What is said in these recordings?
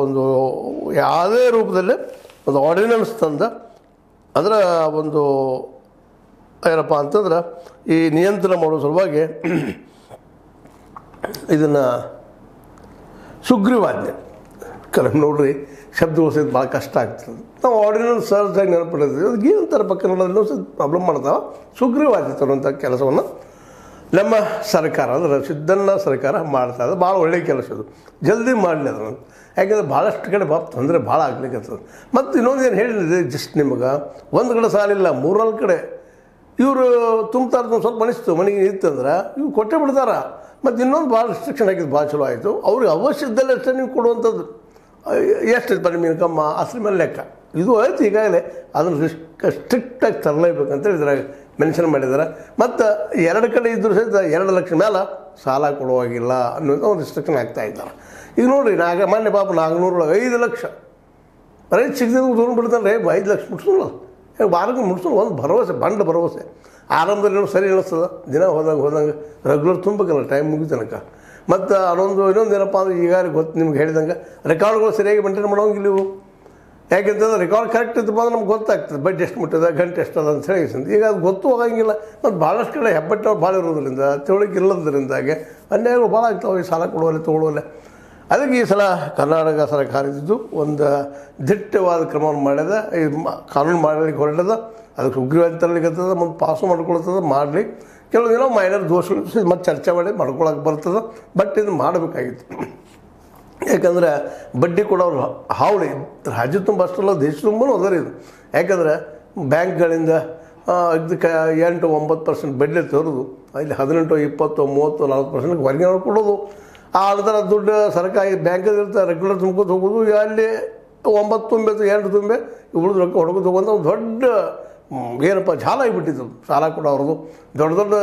ಒಂದು ಯಾವುದೇ ರೂಪದಲ್ಲಿ ಒಂದು ಆರ್ಡಿನೆನ್ಸ್ ತಂದ ಅಂದ್ರೆ ಒಂದು ಏನಪ್ಪ ಅಂತಂದ್ರೆ ಈ ನಿಯಂತ್ರಣ ಮಾಡೋ ಸಲುವಾಗಿ ಇದನ್ನು ಸುಗ್ರೀವಾಜ್ಞೆ ಕೆಲವು ನೋಡ್ರಿ ಶಬ್ದಗಳು ಸಹಿತ ಭಾಳ ಕಷ್ಟ ಆಗ್ತದೆ. ನಾವು ಆರ್ಡಿನೆನ್ಸ್ ಸಹಜವಾಗಿ ನೆನಪಿಡ್ತೀವಿ, ಅದಕ್ಕೆ ಏನಂತಾರೆ ಪಕ್ಕ ನೋಡೋದು ಸ್ವಲ್ಪ ಪ್ರಾಬ್ಲಮ್ ಮಾಡ್ತಾವೆ. ಸುಗ್ರೀವಾಜ್ಞೆ ತರುವಂಥ ಕೆಲಸವನ್ನು ನಮ್ಮ ಸರ್ಕಾರ ಅಂದರೆ ಸಿದ್ದಣ್ಣ ಸರ್ಕಾರ ಮಾಡ್ತಾಯಿದೆ. ಭಾಳ ಒಳ್ಳೆಯ ಕೆಲಸ ಇದು, ಜಲ್ದಿ ಮಾಡಲಿ ಅದನ್ನು. ಯಾಕೆಂದರೆ ಭಾಳಷ್ಟು ಕಡೆ ತೊಂದರೆ ಭಾಳ ಆಗ್ಲಿಕ್ಕತ್ತದ. ಮತ್ತು ಇನ್ನೊಂದು ಏನು ಹೇಳಿದೆ ಜಸ್ಟ್ ನಿಮಗೆ, ಒಂದು ಕಡೆ ಸಾಲಿಲ್ಲ 3-4 ಕಡೆ ಇವರು ತುಂಬ್ತಾರೆ. ಸ್ವಲ್ಪ ಅನಿಸ್ತು ಮನೆಗೆ ಇತ್ತಂದ್ರೆ ಇವು ಕೊಟ್ಟೆ ಬಿಡ್ತಾರೆ. ಮತ್ತು ಇನ್ನೊಂದು ಭಾಳ ರಿಸ್ಟ್ರಿಕ್ಷನ್ ಹಾಕಿದ್ದು ಭಾಳ ಚಲೋ ಆಯಿತು. ಅವ್ರಿಗೆ ಅವಶ್ಯಕದಲ್ಲಿ ಅಷ್ಟೇ ನೀವು ಕೊಡುವಂಥದ್ದು. ಎಷ್ಟು ಇರ್ತಾರೆ ನಿಮ್ಮ ಇನ್ಕಮ್ ಅದ್ರ ಮೇಲೆ ಲೆಕ್ಕ ಇದು ಆಯ್ತು. ಈಗಾಗಲೇ ಅದನ್ನು ಸ್ಟ್ರಿಕ್ಟಾಗಿ ತರಲೇಬೇಕಂತ ಇದ್ರಾಗ ಮೆನ್ಷನ್ ಮಾಡಿದ್ದಾರೆ. ಮತ್ತು 2 ಕಡೆ ಇದ್ದರೂ ಸಹಿತ 2 ಲಕ್ಷ ಮೇಲೆ ಸಾಲ ಕೊಡುವಾಗಿಲ್ಲ ಅನ್ನೋದು ಒಂದು ರಿಸ್ಟ್ರಿಕ್ಷನ್ ಆಗ್ತಾ ಇದ್ದಾರೆ. ಈಗ ನೋಡಿರಿ ಮೊನ್ನೆ ಪಾಪ 400 5 ಲಕ್ಷ ರೈತ ಸಿಗ್ತಿದ್ದು ತೊಗೊಂಡ್ಬಿಡ್ತಾನೆ. 5 ಲಕ್ಷ ಮುಟ್ಸೋಲ್ಲ, ವಾರಕ್ಕೆ ಮುಟ್ಸೋಲ್ಲ. ಒಂದು ಭರವಸೆ, ಬಂಡ ಭರವಸೆ. ಆರಂಭದಲ್ಲಿ ಏನೋ ಸರಿ ಅನಿಸ್ತದೆ, ದಿನ ಹೋದಂಗೆ ರೆಗ್ಯುಲರ್ ತುಂಬಬೇಕಲ್ಲ ಟೈಮ್ ಮುಗಿದ ತನಕ. ಮತ್ತು ಇನ್ನೊಂದು ಏನಪ್ಪ ಅಂದರೆ ಈಗಾಗಲೇ ಗೊತ್ತು ನಿಮ್ಗೆ ಹೇಳಿದಂಗೆ ರೆಕಾರ್ಡ್ಗಳು ಸರಿಯಾಗಿ ಮೇಂಟೈನ್ ಮಾಡೋಂಗಿಲ್ಲ ಇವು. ಯಾಕೆಂತಂದ್ರೆ ರೆಕಾರ್ಡ್ ಕರೆಕ್ಟ್ ಇದ್ದಪ್ಪ ಅಂದ್ರೆ ನಮ್ಗೆ ಗೊತ್ತಾಗ್ತದೆ ಬಡ್ಡಿ ಎಷ್ಟು ಮುಟ್ಟಿದೆ, ಗಂಟೆ ಎಷ್ಟದ ಅಂತ ಹೇಳಿ. ಈಗ ಅದು ಗೊತ್ತು ಹೋಗಂಗಿಲ್ಲ. ಮತ್ತು ಭಾಳಷ್ಟು ಕಡೆ ಹೆಬ್ಬಟ್ಟವ್ರು ಭಾಳ ಇರೋದ್ರಿಂದ, ತಿಳುವಳಿಕೆ ಇಲ್ಲದ್ರಿಂದಾಗೆ ಅನ್ಯಾಯಗಳು ಭಾಳ ಆಗ್ತಾವೆ ಈ ಸಾಲ ಕೊಡುವಲ್ಲಿ ತೊಗೊಳುವಲ್ಲೇ. ಅದಕ್ಕೆ ಈ ಸಲ ಕರ್ನಾಟಕ ಸರ್ಕಾರ ಇದ್ದು ಒಂದು ದಿಟ್ಟವಾದ ಕ್ರಮವನ್ನು ಮಾಡ್ಯದ. ಈ ಕಾನೂನು ಮಾಡಲಿಕ್ಕೆ ಹೊರಟದ, ಅದಕ್ಕೆ ಸುಗ್ರೀವಾಜ್ಞೆ ತರಲಿಕ್ಕತ್ತದ, ಮತ್ತು ಪಾಸು ಮಾಡ್ಕೊಳ್ತದೆ. ಮಾಡಲಿ ಕೆಲವು ದಿನ ಮೈನರ್ ದೋಷಗಳು ಮತ್ತು ಚರ್ಚೆ ಮಾಡಿ ಮಾಡ್ಕೊಳಕ್ಕೆ ಬರ್ತದೆ. ಬಟ್ ಇದು ಮಾಡಬೇಕಾಗಿತ್ತು. ಯಾಕಂದರೆ ಬಡ್ಡಿ ಕೊಡೋರು ಹಾವಳಿ ರಾಜ್ಯ ತುಂಬ ಅಷ್ಟಲ್ಲ, ದೇಶ ತುಂಬೂ ಅದರ ಇದು. ಯಾಕಂದರೆ ಬ್ಯಾಂಕ್ಗಳಿಂದ ಇದಕ್ಕೆ 8-9% ಬಡ್ಡಿ ತರೋದು, ಇಲ್ಲಿ 18, 20, 30, 40% ಹೊರಗೆ ಕೊಡೋದು. ಆ ಅರ್ಧರ ದುಡ್ಡು ಸರ್ಕಾರಿ ಬ್ಯಾಂಕಲ್ಲಿ ಇರ್ತಾರೆ, ರೆಗ್ಯುಲರ್ ತುಂಬ್ಕೊಂಡು ಹೋಗೋದು. ಅಲ್ಲಿ 9 ತುಂಬೆ 8 ತುಂಬೆ ಉಳಿದು ರೊಕ್ಕ ಹೊಡ್ಕೊಂಡು ಹೋಗೋದು ಒಂದು ದೊಡ್ಡ ಏನಪ್ಪ ಜಾಲ ಆಗಿಬಿಟ್ಟಿದ್ದು ಸಾಲ ಕೊಡೋರದು. ದೊಡ್ಡ ದೊಡ್ಡ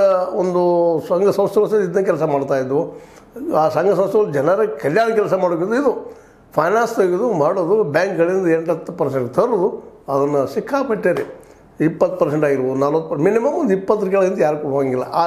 ಒಂದು ಸಂಘ ಸಂಸ್ಥೆಗಳು ಸಹ ಇದನ್ನ ಕೆಲಸ ಮಾಡ್ತಾಯಿದ್ವು. ಆ ಸಂಘ ಸಂಸ್ಥೆಗಳು ಜನರ ಕಲ್ಯಾಣ ಕೆಲಸ ಮಾಡೋದು. ಇದು ಫೈನಾನ್ಸ್ ತೆಗೆದು ಮಾಡೋದು, ಬ್ಯಾಂಕ್ಗಳಿಂದ 8-10% ತರೋದು. ಅದನ್ನು ಸಿಕ್ಕಾಪಟ್ಟೆ ರೀ 20% ಆಗಿರ್ಬೋದು, 40%, ಮಿನಿಮಮ್ ಒಂದು 20 ಕೆಳಗಿಂತ ಯಾರು ಕೊಡುವಂಗಿಲ್ಲ. ಆ